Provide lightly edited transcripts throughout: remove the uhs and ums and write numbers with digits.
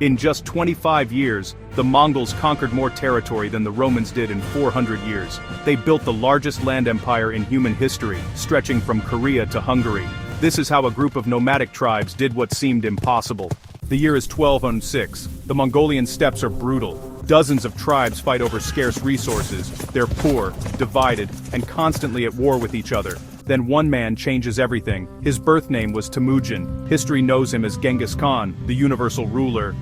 In just 25 years, the Mongols conquered more territory than the Romans did in 400 years. They built the largest land empire in human history, stretching from Korea to Hungary. This is how a group of nomadic tribes did what seemed impossible. The year is 1206. The Mongolian steppes are brutal. Dozens of tribes fight over scarce resources. They're poor, divided, and constantly at war with each other. Then one man changes everything. His birth name was Temujin. History knows him as Genghis Khan, the universal ruler.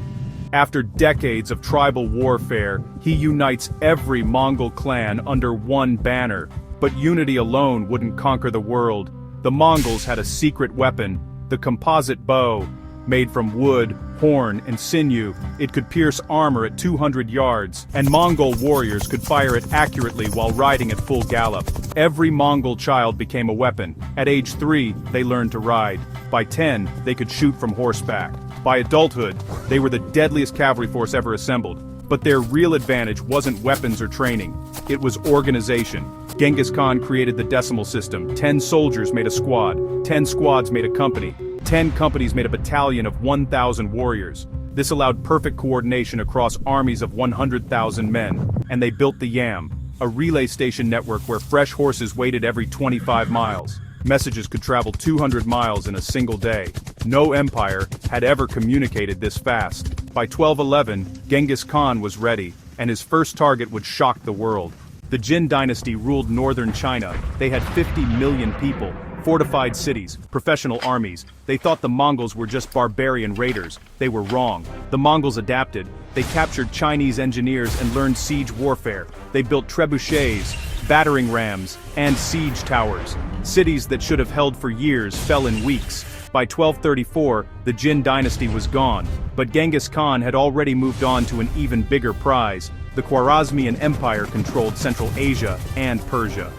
After decades of tribal warfare, he unites every Mongol clan under one banner. But unity alone wouldn't conquer the world. The Mongols had a secret weapon, the composite bow. Made from wood, horn, and sinew, it could pierce armor at 200 yards, and Mongol warriors could fire it accurately while riding at full gallop. Every Mongol child became a weapon. At age 3, they learned to ride. By 10, they could shoot from horseback. By adulthood, they were the deadliest cavalry force ever assembled. But their real advantage wasn't weapons or training. It was organization. Genghis Khan created the decimal system. 10 soldiers made a squad. 10 squads made a company. 10 companies made a battalion of 1,000 warriors. This allowed perfect coordination across armies of 100,000 men. And they built the Yam, a relay station network where fresh horses waited every 25 miles. Messages could travel 200 miles in a single day. No empire had ever communicated this fast. By 1211, Genghis Khan was ready, and his first target would shock the world. The Jin Dynasty ruled northern China. They had 50 million people, fortified cities, professional armies. They thought the Mongols were just barbarian raiders. They were wrong. The Mongols adapted. They captured Chinese engineers and learned siege warfare. They built trebuchets, battering rams, and siege towers. Cities that should have held for years fell in weeks. By 1234, the Jin Dynasty was gone, but Genghis Khan had already moved on to an even bigger prize. The Khwarazmian Empire controlled Central Asia and Persia.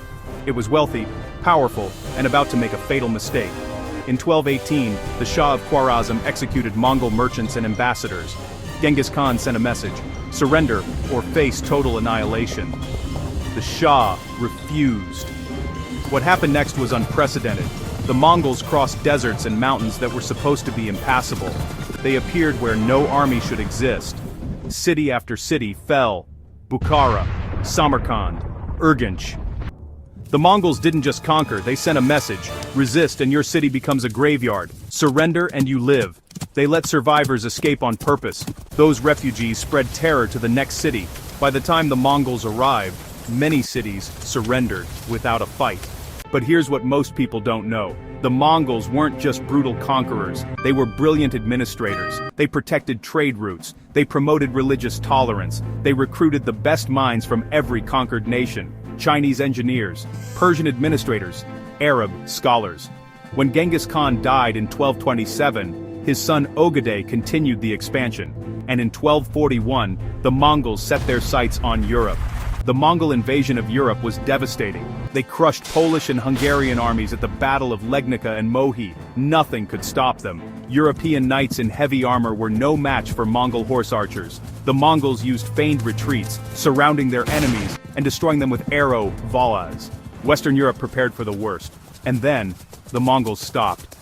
It was wealthy, powerful, and about to make a fatal mistake. In 1218, the Shah of Khwarazm executed Mongol merchants and ambassadors. Genghis Khan sent a message: surrender or face total annihilation. The Shah refused. What happened next was unprecedented. The Mongols crossed deserts and mountains that were supposed to be impassable. They appeared where no army should exist. City after city fell. Bukhara, Samarkand, Urgench. The Mongols didn't just conquer, they sent a message: resist and your city becomes a graveyard. Surrender and you live. They let survivors escape on purpose. Those refugees spread terror to the next city. By the time the Mongols arrived, many cities surrendered without a fight. But here's what most people don't know. The Mongols weren't just brutal conquerors, they were brilliant administrators. They protected trade routes, they promoted religious tolerance, they recruited the best minds from every conquered nation. Chinese engineers, Persian administrators, Arab scholars. When Genghis Khan died in 1227, his son Ogedei continued the expansion. And in 1241, the Mongols set their sights on Europe. The Mongol invasion of Europe was devastating. They crushed Polish and Hungarian armies at the Battle of Legnica and Mohi. Nothing could stop them. European knights in heavy armor were no match for Mongol horse archers. The Mongols used feigned retreats, surrounding their enemies and destroying them with arrow volleyes. Western Europe prepared for the worst. And then, the Mongols stopped.